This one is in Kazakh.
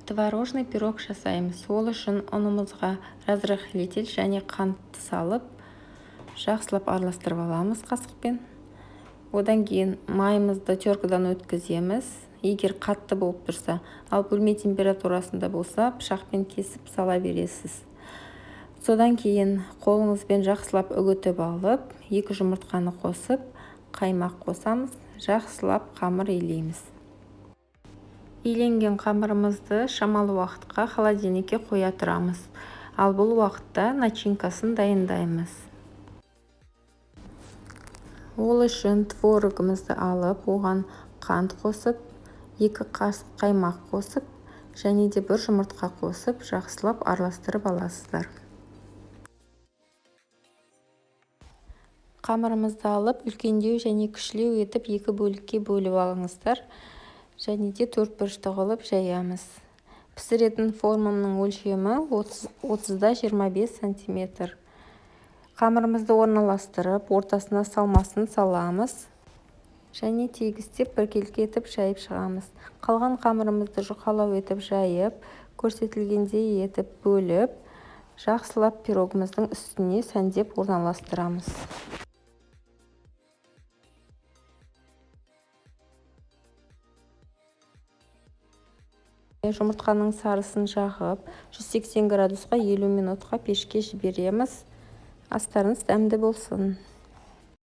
Творожный пирог жасаймыз. Ол үшін ұнымызға разрыхлитель және қантты салып, жақсылап араластырып аламыз қасықпен. Одан кейін майымызды теркадан өткіземіз. Егер қатты болып тұрса, ал бөлме температурасында болса, пышақпен кесіп сала бересіз. Содан кейін қолыңызбен жақсылап үгітіп алып, 2 жұмыртқаны қосып, қаймақ қосамыз, жақсылап қамыр илейміз. Иленген қамырымызды шамалы уақытқа холодильникке қоя тұрамыз. Ал бұл уақытта начинкасын дайындаймыз. Ол үшін творогымызды алып, оған қант қосып, 2 қасық қаймақ қосып, және де 1 жұмыртқа қосып, жақсылап араластырып аласыздар. Қамырымызды алып, үлкендеу және кішілеу етіп 2 бөлікке бөліп алыңыздар. Және де 4 бұрышты қылып жаямыз. Пісіретін формамның өлшемі 30-25 см. Қамырымызды орналастырып, ортасына салмасын саламыз. Және тегістеп біркелкі етіп жайып шығамыз. Қалған қамырымызды жұқалау етіп жайып, көрсетілгендей етіп бөліп, жақсылап пирогымыздың үстіне сәндеп орналастырамыз. Жұмыртқаның сарысын жағып, 180 градусқа 50 минутқа пешке жібереміз. Астарыңыз дәмді болсын.